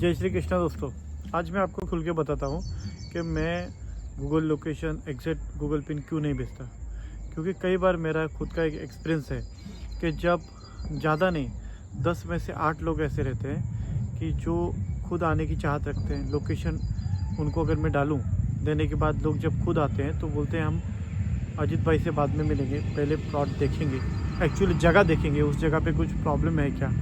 जय श्री कृष्णा दोस्तों। आज मैं आपको खुल के बताता हूँ कि मैं Google location exact Google pin क्यों नहीं भेजता। क्योंकि कई बार मेरा खुद का एक एक्सपीरियंस है कि जब ज़्यादा नहीं 10 में से 8 लोग ऐसे रहते हैं कि जो खुद आने की चाहत रखते हैं। लोकेशन उनको अगर मैं डालूँ देने के बाद लोग जब खुद आते हैं तो बोलते हैं हम अजीत भाई से बाद में मिलेंगे, पहले प्लॉट देखेंगे, एक्चुअली जगह देखेंगे, उस जगह पे कुछ प्रॉब्लम है क्या,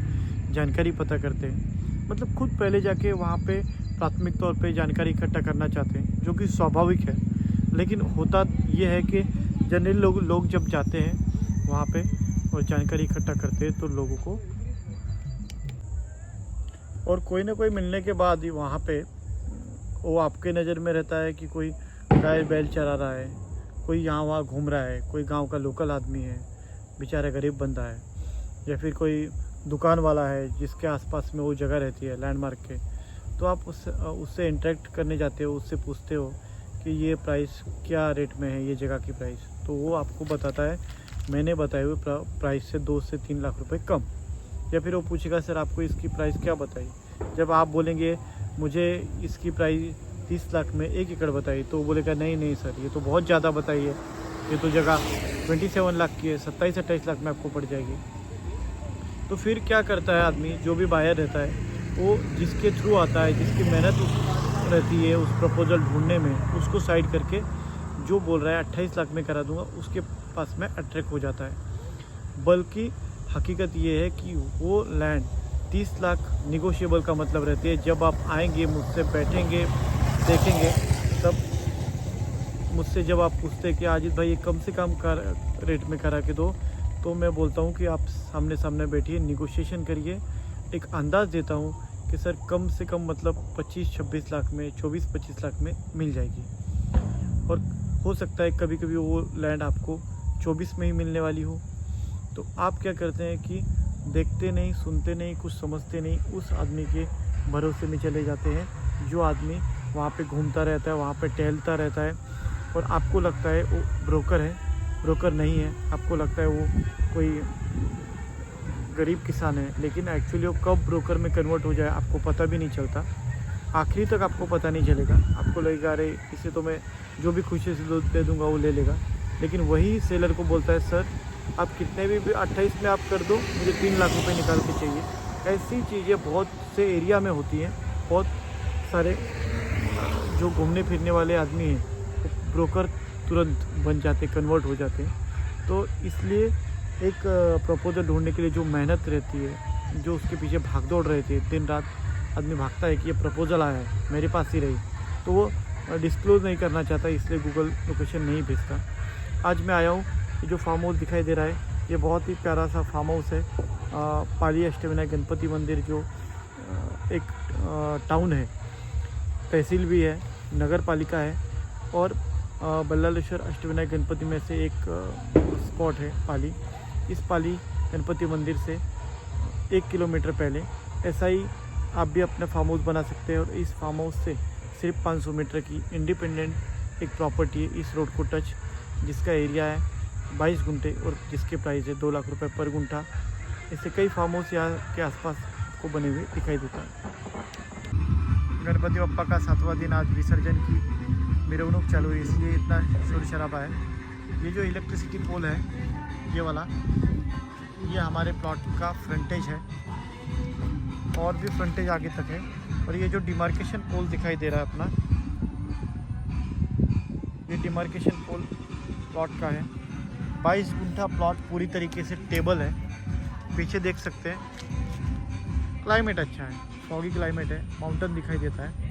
जानकारी पता करते हैं। मतलब खुद पहले जाके वहाँ पे प्राथमिक तौर पे जानकारी इकट्ठा करना चाहते हैं, जो कि स्वाभाविक है। लेकिन होता ये है कि जनरली लोग जब जाते हैं वहाँ पे और जानकारी इकट्ठा करते हैं तो लोगों को और कोई ना कोई मिलने के बाद ही वहाँ पे वो आपके नज़र में रहता है कि कोई गाय बैल चरा रहा है, कोई यहाँ वहाँ घूम रहा है, कोई गांव का लोकल आदमी है, बेचारा गरीब बंदा है, या फिर कोई दुकान वाला है जिसके आसपास में वो जगह रहती है लैंडमार्क के। तो आप उससे इंटरेक्ट करने जाते हो, उससे पूछते हो कि ये प्राइस क्या रेट में है, ये जगह की प्राइस। तो वो आपको बताता है मैंने बताए हुए प्राइस से 2 से 3 लाख रुपए कम। या फिर वो पूछेगा सर आपको इसकी प्राइस क्या बताई। जब आप बोलेंगे मुझे इसकी प्राइस 30 लाख में 1 एकड़ बताई, तो वो बोलेगा नहीं सर ये तो बहुत ज़्यादा बताई है, ये तो जगह 27 लाख की है, 27-28 लाख में आपको पड़ जाएगी। तो फिर क्या करता है आदमी, जो भी बायर रहता है वो जिसके थ्रू आता है, जिसकी मेहनत रहती है उस प्रपोज़ल ढूंढने में, उसको साइड करके जो बोल रहा है 28 लाख में करा दूंगा उसके पास में अट्रैक्ट हो जाता है। बल्कि हकीकत ये है कि वो लैंड 30 लाख निगोशिएबल का मतलब रहती है। जब आप आएंगे मुझसे बैठेंगे देखेंगे, तब मुझसे जब आप पूछते हैं कि अजीत भाई ये कम से कम रेट में करा के दो, तो मैं बोलता हूँ कि आप सामने सामने बैठिए, निगोशिएशन करिए। एक अंदाज़ देता हूँ कि सर कम से कम मतलब 25-26 लाख में, 24-25 लाख में मिल जाएगी। और हो सकता है कभी कभी वो लैंड आपको 24 में ही मिलने वाली हो। तो आप क्या करते हैं कि देखते नहीं, सुनते नहीं, कुछ समझते नहीं, उस आदमी के भरोसे में चले जाते हैं जो आदमी वहाँ पे घूमता रहता है, वहाँ पे टहलता रहता है, और आपको लगता है वो ब्रोकर है। ब्रोकर नहीं है, आपको लगता है वो कोई गरीब किसान है, लेकिन एक्चुअली वो कब ब्रोकर में कन्वर्ट हो जाए आपको पता भी नहीं चलता। आखिरी तक आपको पता नहीं चलेगा। आपको लगेगा अरे इसे तो मैं जो भी खुशी से दे दूंगा वो ले लेगा। लेकिन वही सेलर को बोलता है सर आप कितने भी 28 में आप कर दो, मुझे 3 लाख रुपए निकाल के चाहिए। ऐसी चीज़ें बहुत से एरिया में होती हैं। बहुत सारे जो घूमने फिरने वाले आदमी हैं ब्रोकर तुरंत बन जाते, कन्वर्ट हो जाते हैं। तो इसलिए एक प्रपोजल ढूंढने के लिए जो मेहनत रहती है, जो उसके पीछे भागदौड़ रहती है, दिन रात आदमी भागता है कि ये प्रपोजल आया है मेरे पास ही रही, तो वो डिस्क्लोज़ नहीं करना चाहता, इसलिए गूगल लोकेशन नहीं भेजता। आज मैं आया हूँ, ये जो फार्म हाउस दिखाई दे रहा है ये बहुत ही प्यारा सा फार्म हाउस है। पाली अष्टविनायक गणपति मंदिर जो एक टाउन है, तहसील भी है, नगर पालिका है, और बल्लालेश्वर अष्टविनायक गणपति में से एक स्पॉट है पाली। इस पाली गणपति मंदिर से 1 किलोमीटर पहले ऐसा ही आप भी अपना फार्म हाउस बना सकते हैं। और इस फार्म हाउस से सिर्फ 500 मीटर की इंडिपेंडेंट एक प्रॉपर्टी है इस रोड को टच, जिसका एरिया है 22 गुंठे और जिसके प्राइस है 2 लाख रुपए पर गुंठा। ऐसे कई फार्म हाउस यहाँ के आसपास आपको बने हुए दिखाई देता है। गणपति बप्पा का 7वां दिन आज विसर्जन की मिरवणूक चालू है, इसलिए इतना शोर शराबा है। ये जो इलेक्ट्रिसिटी पोल है ये वाला, ये हमारे प्लॉट का फ्रंटेज है, और भी फ्रंटेज आगे तक है। और ये जो डिमार्केशन पोल दिखाई दे रहा है अपना, ये डिमार्केशन पोल प्लॉट का है। 22 गुंठा प्लॉट पूरी तरीके से टेबल है। पीछे देख सकते हैं क्लाइमेट अच्छा है, फॉगी क्लाइमेट है, माउंटेन दिखाई देता है।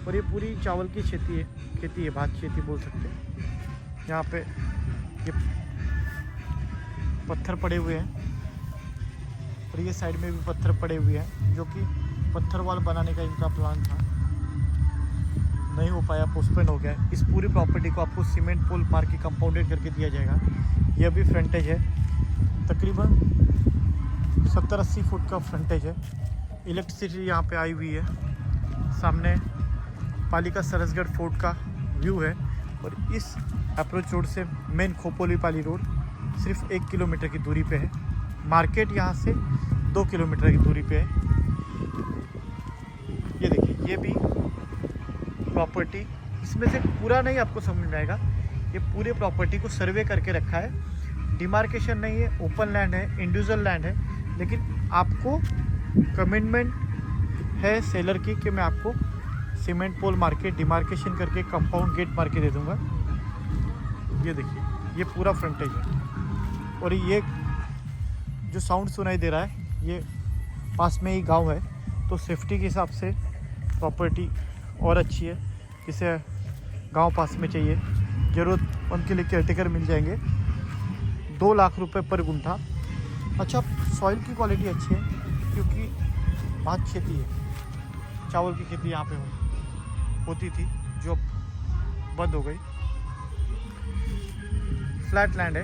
और ये पूरी चावल की खेती है, भात खेती बोल सकते हैं। यहाँ पे ये पत्थर पड़े हुए हैं, और ये साइड में भी पत्थर पड़े हुए हैं, जो कि पत्थर वाल बनाने का इनका प्लान था, नहीं हो पाया, पोस्टपोन हो गया। इस पूरी प्रॉपर्टी को आपको सीमेंट पोल मार के कंपाउंडेड करके दिया जाएगा। यह भी फ्रंटेज है, तकरीबन 70-80 फुट का फ्रंटेज है। इलेक्ट्रिसिटी यहाँ पे आई हुई है। सामने पालिका सरसगढ़ फोर्ट का व्यू है, और इस अप्रोच रोड से मेन खोपोली पाली रोड सिर्फ 1 किलोमीटर की दूरी पे है। मार्केट यहाँ से 2 किलोमीटर की दूरी पे है। ये भी प्रॉपर्टी, इसमें से पूरा नहीं आपको समझ में आएगा, ये पूरे प्रॉपर्टी को सर्वे करके रखा है। डिमार्केशन नहीं है, ओपन लैंड है, इंडिविजुअल लैंड है, लेकिन आपको कमिटमेंट है सेलर की कि मैं आपको सीमेंट पोल मार के डिमार्केशन करके कंपाउंड गेट मार के दे दूँगा। ये देखिए, ये पूरा फ्रंटेज है और ये जो साउंड सुनाई दे रहा है ये पास में ही गांव है, तो सेफ्टी के हिसाब से प्रॉपर्टी और अच्छी है। इसे गांव पास में चाहिए, ज़रूरतमंद के लिए केयरटेकर मिल जाएंगे। 2 लाख रुपए पर गुंठा। अच्छा, सॉइल की क्वालिटी अच्छी है क्योंकि भात खेती है, चावल की खेती यहाँ पे होती थी जो बंद हो गई। फ्लैट लैंड है,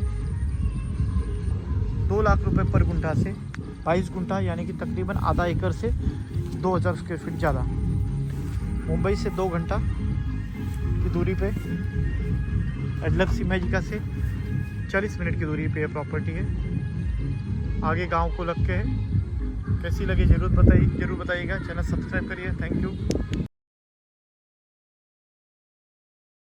2 लाख रुपए पर गुंठा से 22 गुंठा, यानी कि तकरीबन आधा एकड़ से 2000 स्क्वायर फीट ज़्यादा। मुंबई से 2 घंटा की दूरी पे, एडलफ सिमेजिका से 40 मिनट की दूरी पे ये प्रॉपर्टी है। आगे गांव को लग के है। कैसी लगी जरूर बताइएगा। चैनल सब्सक्राइब करिए। Thank you.